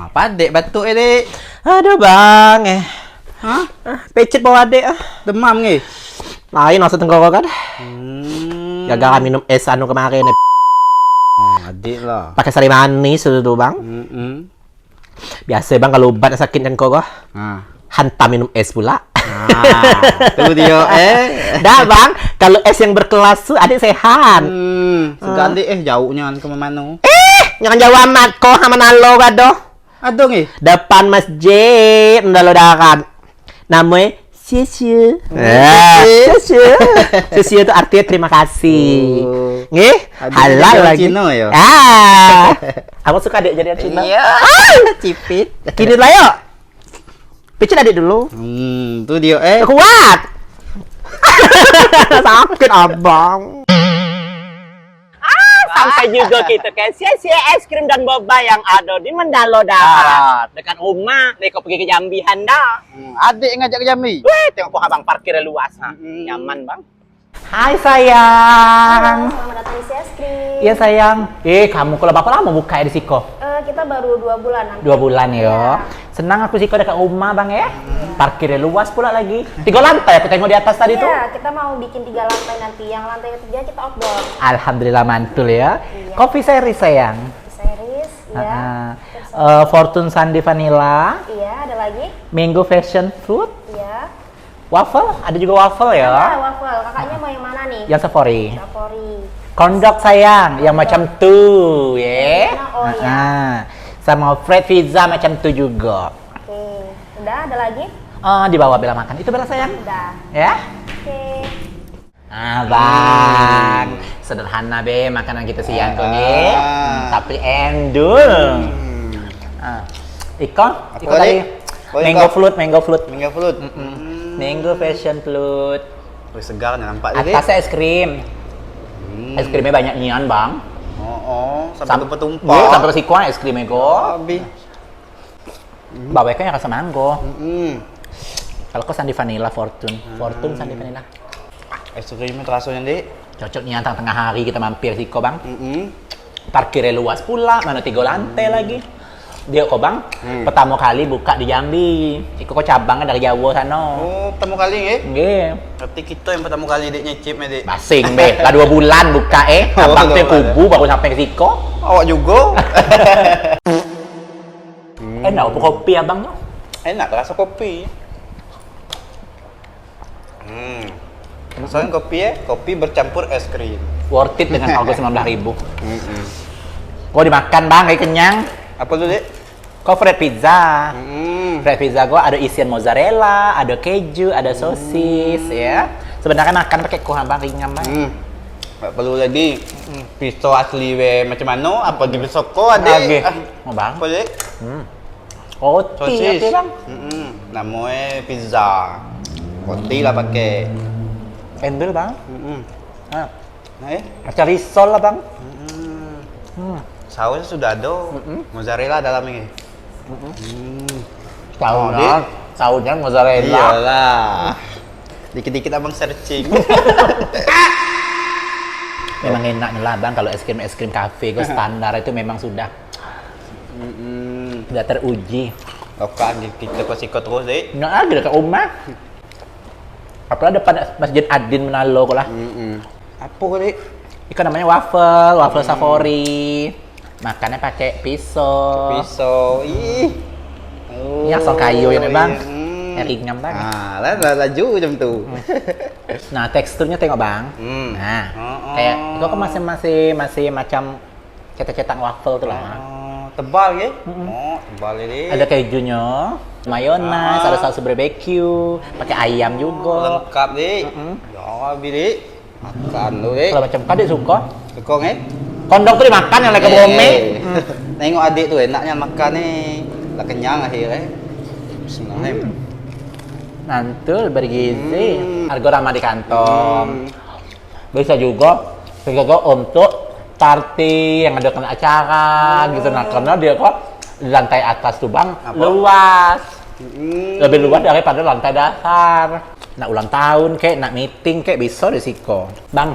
Apa adik batuk adik? Aduh bang, Hah? pecet bawa adek Demam nih? Lain maksud tenggorokan. Gagal minum es anu kemarin. Adik lah. Pakai sari manis dulu bang. Biasa bang kalau obat sakit tenggorok, hantam minum es pula. Tunggu dia Dah bang, kalau es yang berkelas tuh adik sehat. Segan adik jauhnya ke mana? Jangan jauh amat kok sama nalo kado. Aduh nih. Depan masjid nalo darat. Namanya Sia-sia. Sia-sia itu artinya terima kasih. Nggih, halal lagi. Cino ya. Aku suka adik jadi Cina. Iya. Cipit. Kini lah yuk. Picit adik dulu. Tuh dia Kuat. Sakit abang. Sampai juga kita kayak sia-sia es krim dan boba yang ada di Mendalo Darat. Dekat rumah, mereka pergi ke Jambi Handa. Adik ngajak ke Jambi. Wih, tengok kok abang parkirnya luas. Nyaman bang. Hai sayang. Selamat datang di es krim. Iya sayang. Kamu kalau berapa lama buka di Siko? Kita baru 2 bulan nanti. 2 bulan ya. Ya. Senang aku Siko dekat rumah bang ya. Parkirnya luas pula lagi. 3 lantai aku tengok di atas tadi tuh. Iya, kita mau bikin 3 lantai nanti. Yang lantai ketiga kita outdoor. Alhamdulillah mantul ya. Iya. Kopi seri sayang. Series, iya. Fortune Sunday Vanilla. Iya, ada lagi. Mango Fashion Fruit. Iya. Waffle, ada juga waffle ya. Ada waffle. Kakaknya mau yang mana nih? Yang Safari. Safari. Corn dog sayang, yang macam tuh, ya. Oh iya. Sama fried pizza macam tuh juga. Oke. Udah, ada lagi? Dibawa Bella makan. Itu Bella sayang. Udah. Ya? Oke. Bang. Sederhana be makanan kita siang tuh nih. Tapi endul. Iko tadi mango float. Mango float. Mango passion fruit. Wih segar nampak tadi. Atasnya es krim. Es krimnya banyak nyian bang. Sampai tumpah-tumpah. Sampai ke sikuan es krimnya kok. Habis. Bawahnya rasa mango. Kalau kau sandi vanilla Fortune sandi vanilla. Es krimnya terasanya dik. Cocok nih tengah hari kita mampir siko bang. Parkirnya luas pula, mana 3 lantai lagi. Dia kok bang, pertama kali buka di Jambi. Iko kok cabangnya dari Jawa sana. Oh, pertama kali ya? Nggih. Berarti kita yang pertama kali dik nyicip dik. Basing be, lah 2 bulan buka abang tuh kubu baru sampai ke siko. Awak juga. Enak apa kopi abang tuh? Enak rasa kopi. Soalnya kopi bercampur es krim. Worth it dengan harga 19.000. Kok dimakan bang, kayak kenyang. Apa tuh dik? Kok fried pizza. Fried pizza gua ada isian mozzarella, ada keju, ada sosis ya. Sebenarnya makan pakai kuah bang, ringan bang. Nggak perlu lagi pisau asli macam mana? Apa di pisau ko adik? Mau bang? Apa dik? Roti Sosis. ya bang. Namanya pizza. Roti lah pakai. Endul bang. Nah Macam risol lah bang. sausnya sudah ada. Mozzarella dalamnya. Sausnya mozzarella. Iyalah. Dikit-dikit abang searching. Memang enaknya lah bang kalau es krim kafe gue standar itu memang sudah teruji. Lokal kita ikut terus deh. Nggak ada dekat rumah. Apalagi depan Masjid Adin Menalo kok lah. Apa kali? Itu namanya waffle Safari. Makannya pakai pisau. Ih. Yang sok kayu ya bang. Ringan bang. Lah laju jam tuh. Nah teksturnya tengok bang. Nah kayak itu kan masih macam cetak-cetak waffle tuh lah. Tebal ya? Tebal ini. Ada kejunya, mayones, ada saus barbecue, pakai ayam juga. Lengkap deh. Ya habis deh. Makan lu deh. Kalau macam kadek suka. Suka nggak? Kondok tuh dimakan yang lagi bome. Nengok adik tuh enaknya makan nih. Lah kenyang akhirnya. Bismillahirrahmanirrahim. Mantul, bergizi. Harga ramah di kantong. Bisa juga untuk party yang ada kena acara gitu. Nah karena dia kok di lantai atas tuh bang luas. Lebih luas daripada lantai dasar. Nak ulang tahun kek, nak meeting kek bisa di Siko. Bang,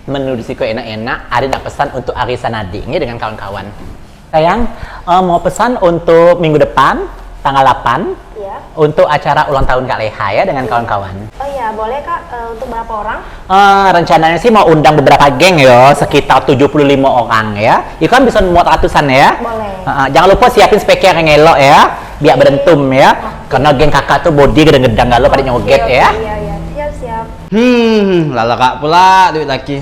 menu di Siko enak-enak. Ada nak pesan untuk arisan adik ini dengan kawan-kawan. Sayang, mau pesan untuk minggu depan, tanggal 8, Iya. untuk acara ulang tahun Kak Leha ya dengan kawan-kawan. Oh iya, boleh Kak. Untuk berapa orang? Rencananya sih mau undang beberapa geng ya, sekitar 75 orang ya. Itu kan bisa muat ratusan ya. Boleh. Jangan lupa siapin speaker yang elok ya, biar berentum ya. Karena geng kakak tuh body gedeng-gedeng galau pada nyoget Oke, ya. Iya, iya. Siap-siap. Lala kak pula duit lagi.